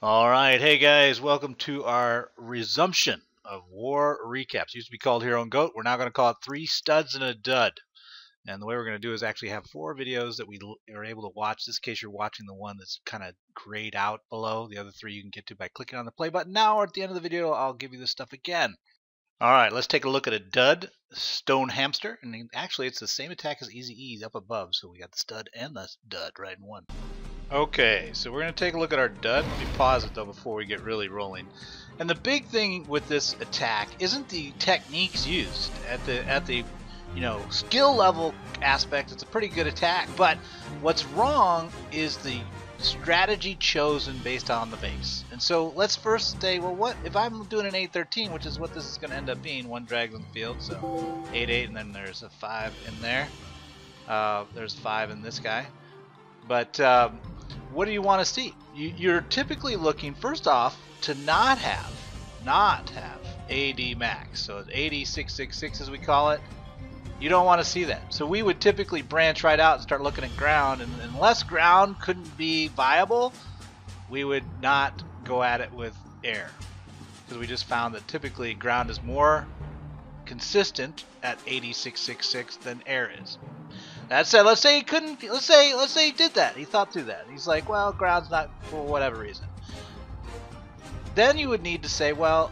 Alright, hey guys, welcome to our resumption of war recaps. It used to be called Hero and Goat. We're now going to call it 3 Studs and a Dud. And the way we're going to do is actually have 4 videos that we are able to watch. In this case, you're watching the one that's kind of grayed out below. The other 3 you can get to by clicking on the play button now, or at the end of the video, I'll give you this stuff again. Alright, let's take a look at a dud, StoneHampster. And actually, it's the same attack as Easy E's up above, so we got the stud and the dud right in one. Okay, so we're going to take a look at our dud. Let me pause it though before we get really rolling. And the big thing with this attack isn't the techniques used. At the skill level aspect, it's a pretty good attack, but what's wrong is the strategy chosen based on the base. And so let's first say, well, what if I'm doing an 8-13, which is what this is going to end up being, 1 drags on the field, so 8-8, and then there's a 5 in there. There's 5 in this guy. But what do you want to see? You're typically looking, first off, to not have AD max. So 80666 as we call it. You don't want to see that. So we would typically branch right out and start looking at ground, and unless ground couldn't be viable, we would not go at it with air. Because we just found that typically ground is more consistent at 80666 than air is. That said, let's say he couldn't. Let's say he did that. He thought through that. He's like, well, ground's not for whatever reason. Then you would need to say, well,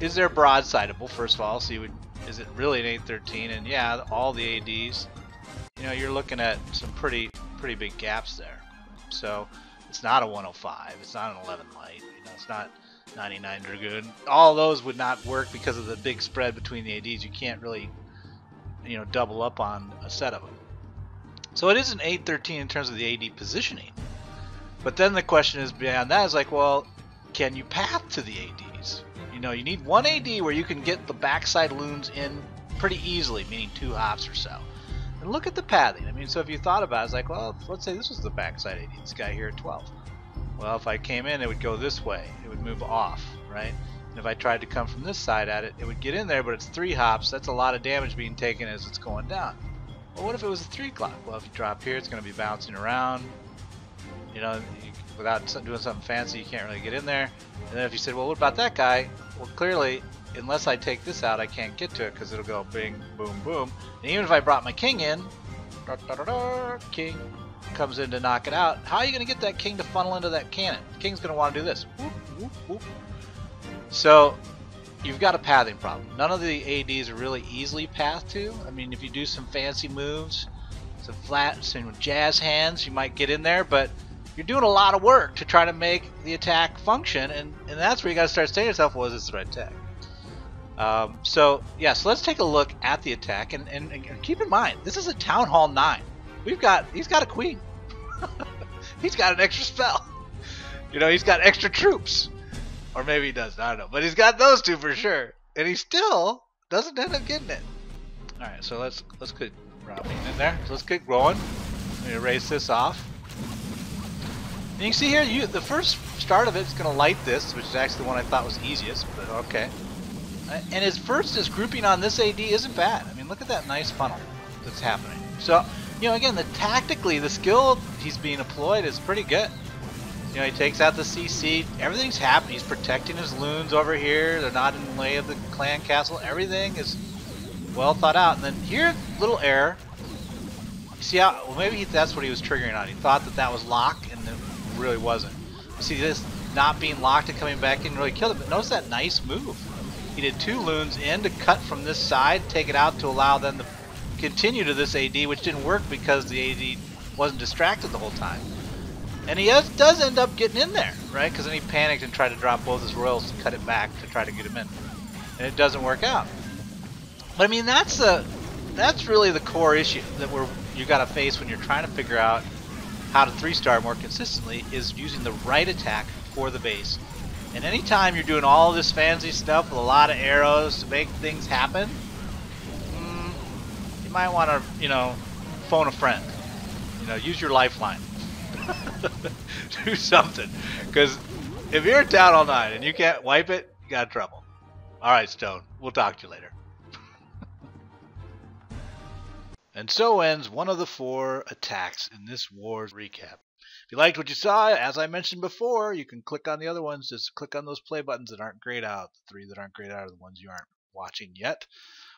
is there broadsideable? First of all, so is it really an 8-13? And yeah, all the ADs. You're looking at some pretty big gaps there. So it's not a 105. It's not an 11 light. It's not 99 Dragoon. All those would not work because of the big spread between the ADs. You can't really double up on a set of them. So it is an 8-13 in terms of the AD positioning. But then the question is beyond that is like, well, can you path to the ADs? You need 1 AD where you can get the backside loons in pretty easily, meaning 2 hops or so. And look at the pathing. So if you thought about it, it's like, well, let's say this was the backside AD, this guy here at 12. Well, if I came in, it would go this way. It would move off, right? And if I tried to come from this side at it, it would get in there, but it's 3 hops. That's a lot of damage being taken as it's going down. Well, what if it was a 3 clock? Well, if you drop here, it's going to be bouncing around. Without doing something fancy, you can't really get in there. And then if you said, well, what about that guy? Well, clearly, unless I take this out, I can't get to it because it'll go bing, boom, boom. And even if I brought my king in, king comes in to knock it out. How are you going to get that king to funnel into that cannon? The king's going to want to do this. Whoop, whoop, whoop. So you've got a pathing problem. None of the ADs are really easily pathed to. If you do some fancy moves, some jazz hands, you might get in there, but you're doing a lot of work to try to make the attack function, and that's where you got to start saying to yourself, well, is this the right attack? So let's take a look at the attack, and keep in mind, this is a Town Hall 9. He's got a queen. He's got an extra spell. He's got extra troops. Or maybe he doesn't, I don't know. But he's got those 2 for sure. And he still doesn't end up getting it. Alright, so let's quit dropping in there. So let's get going. Let me erase this off. And you can see here, the first start of it is going to light this, which is actually the one I thought was easiest, but okay. And his grouping on this AD isn't bad. Look at that nice funnel that's happening. So, again, tactically, the skill he's being employed is pretty good. He takes out the CC. Everything's happening. He's protecting his loons over here. They're not in the way of the clan castle. Everything is well thought out. And then here, little error. See how? Well, maybe that's what he was triggering on. He thought that was locked, and it really wasn't. See, this not being locked and coming back in really killed it. But notice that nice move. He did 2 loons in to cut from this side, take it out to allow them to continue to this AD, which didn't work because the AD wasn't distracted the whole time. And he does end up getting in there, right? Because then he panicked and tried to drop both his royals to cut it back to try to get him in. And it doesn't work out. But that's really the core issue that you got to face when you're trying to figure out how to 3-star more consistently, is using the right attack for the base. And anytime you're doing all this fancy stuff with a lot of arrows to make things happen, you might want to, phone a friend. Use your lifeline. Do something, because if you're in Town Hall 9 and you can't wipe it, you got trouble. Alright, Stone, we'll talk to you later. And so ends one of the 4 attacks in this war's recap. If you liked what you saw, as I mentioned before, you can click on the other ones. Just click on those play buttons that aren't grayed out. The 3 that aren't grayed out are the ones you aren't watching yet.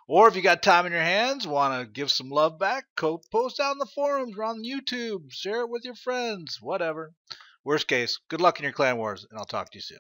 Or if you got time in your hands, want to give some love back, post out in the forums or on YouTube. Share it with your friends, whatever. Worst case, good luck in your clan wars, and I'll talk to you soon.